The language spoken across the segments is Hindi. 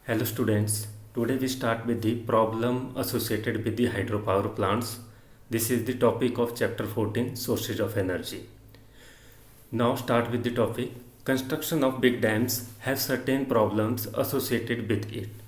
Hello students, today we start with the problem associated with the hydropower plants. This is the topic of chapter 14, sources of energy. Now start with the topic. Construction of big dams have certain problems associated with it.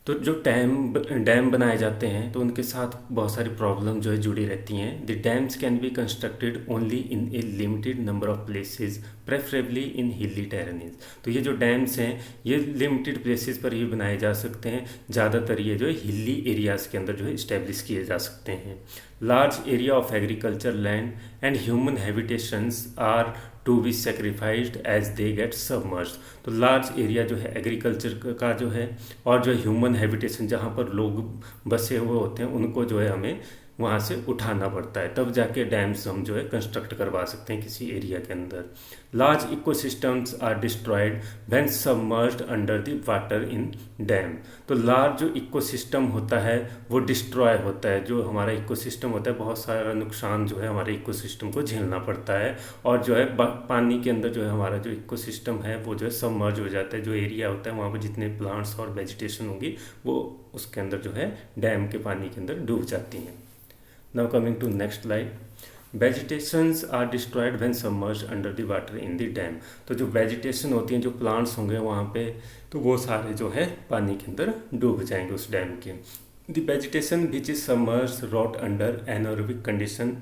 तो जो डैम बनाए जाते हैं तो उनके साथ बहुत सारी प्रॉब्लम जो है जुड़ी रहती हैं. The dams can be constructed only in A limited number of places, preferably इन हिली टेरेन्स. तो ये जो डैम्स हैं ये लिमिटेड प्लेसेस पर ही बनाए जा सकते हैं. ज़्यादातर ये जो है हिली एरियाज़ के अंदर जो है इस्टेब्लिश किए जा सकते हैं. Large area of agriculture land and human habitations are to be sacrificed as they get submerge. तो लार्ज एरिया जो है एग्रीकल्चर का जो है और जो ह्यूमन हैबिटेशन जहाँ पर लोग बसे हुए होते हैं उनको जो है हमें वहाँ से उठाना पड़ता है, तब जाके डैम्स हम जो है कंस्ट्रक्ट करवा सकते हैं किसी एरिया के अंदर. Large ecosystems are destroyed when submerged under the water in dam. तो लार्ज जो इकोसिस्टम होता है वो डिस्ट्रॉय होता है. जो हमारा इकोसिस्टम होता है बहुत सारा नुकसान जो है हमारे इकोसिस्टम को झेलना पड़ता है और जो है पानी के अंदर जो है हमारा जो इकोसिस्टम है वो जो है सबमर्ज हो जाता है. जो एरिया होता है वहाँ पर जितने प्लांट्स और वेजिटेशन होगी वो उसके अंदर जो है डैम के पानी के अंदर डूब जाती हैं. Now coming to next slide. Vegetations are destroyed when submerged under the water in the dam. तो जो वेजिटेशन होती हैं जो प्लांट्स होंगे वहाँ पे तो वो सारे जो है पानी के अंदर डूब जाएंगे उस डैम के. The vegetation which is submerged rot under anaerobic condition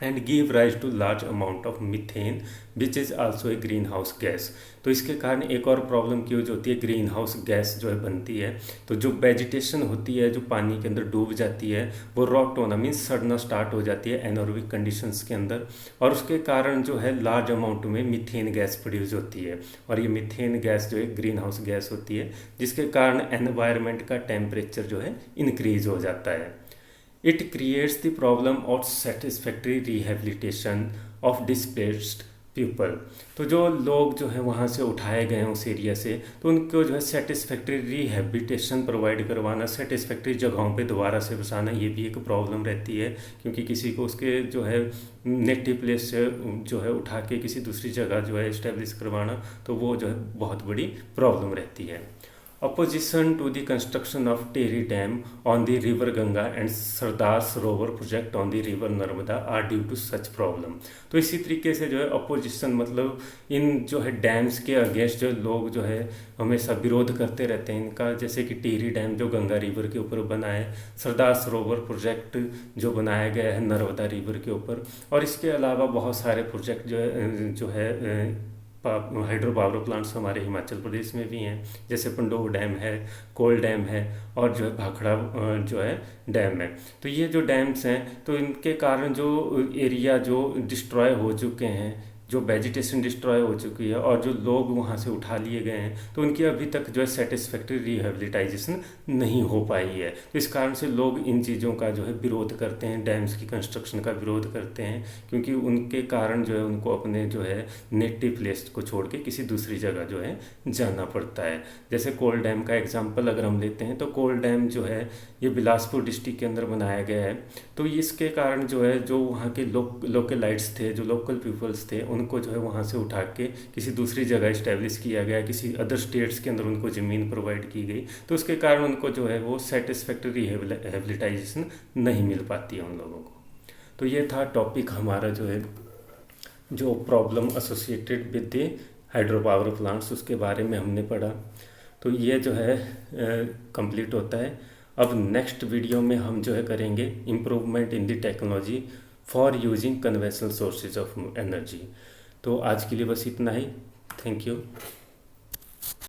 and give rise to large amount of methane which is also a green house gas. तो इसके कारण एक और प्रॉब्लम की जो होती है ग्रीन हाउस गैस जो है बनती है. तो जो वेजिटेशन होती है जो पानी के अंदर डूब जाती है वो रॉट होना मीन्स सड़ना स्टार्ट हो जाती है एनारोबिक कंडीशंस के अंदर और उसके कारण जो है लार्ज अमाउंट में मीथेन गैस प्रोड्यूस होती है और ये मीथेन गैस जो है ग्रीन हाउस गैस होती है जिसके कारण एनवायरनमेंट का टेम्परेचर जो है इंक्रीज हो जाता है. It creates the problem of satisfactory rehabilitation of displaced people. तो जो लोग जो है वहाँ से उठाए गए हैं उस एरिया से तो उनको जो है सेटिस्फैक्ट्री रिहेबिलिटेशन प्रोवाइड करवाना, सेटिस्फैक्ट्री जगहों पे दोबारा से बसाना ये भी एक प्रॉब्लम रहती है क्योंकि किसी को उसके जो है नेटिव प्लेस से जो है उठा के किसी दूसरी जगह जो है इस्टेब्लिश करवाना तो वो जो है बहुत बड़ी प्रॉब्लम रहती है. Opposition to the construction of Tehri Dam on the river Ganga and Sardar Sarovar project on the river Narmada are due to such problem. तो इसी तरीके से जो है अपोजिशन मतलब इन जो है डैम्स के अगेंस्ट जो लोग जो है हमेशा विरोध करते रहते हैं इनका, जैसे कि टिहरी डैम जो गंगा रिवर के ऊपर बना है, सरदार सरोवर प्रोजेक्ट जो बनाया गया है नर्मदा रिवर के ऊपर और इसके अलावा बहुत सारे प्रोजेक्ट जो है हाइड्रो पावर प्लांट्स हमारे हिमाचल प्रदेश में भी हैं, जैसे पंडोह डैम है, कोल डैम है और जो है भाखड़ा जो है डैम है. तो ये जो डैम्स हैं तो इनके कारण जो एरिया जो डिस्ट्रॉय हो चुके हैं, जो वेजिटेशन डिस्ट्रॉय हो चुकी है और जो लोग वहाँ से उठा लिए गए हैं तो उनकी अभी तक जो है सेटिस्फैक्ट्री रिहेबिलिटाइजेशन नहीं हो पाई है. तो इस कारण से लोग इन चीज़ों का जो है विरोध करते हैं, डैम्स की कंस्ट्रक्शन का विरोध करते हैं क्योंकि उनके कारण जो है उनको अपने जो है नेटिव प्लेस को छोड़ के किसी दूसरी जगह जो है जाना पड़ता है. जैसे कोल डैम का एग्जाम्पल अगर हम लेते हैं तो कोल डैम जो है ये बिलासपुर डिस्ट्रिक्ट के अंदर बनाया गया है. तो इसके कारण जो है जो वहाँ के लोकलाइट्स थे, जो लोकल पीपल्स थे उनको जो है वहाँ से उठा के किसी दूसरी जगह इस्टेब्लिश किया गया, किसी अदर स्टेट्स के अंदर उनको ज़मीन प्रोवाइड की गई. तो उसके कारण उनको जो है वो सेटिस्फैक्ट्री रिहेबिलिटाइजेशन नहीं मिल पाती है उन लोगों को. तो ये था टॉपिक हमारा जो है जो problem associated with the hydro power plants उसके बारे में हमने पढ़ा. तो ये जो है कंप्लीट होता है. अब नेक्स्ट वीडियो में हम जो है करेंगे improvement in the technology for using conventional sources of energy. तो आज के लिए बस इतना ही. Thank you.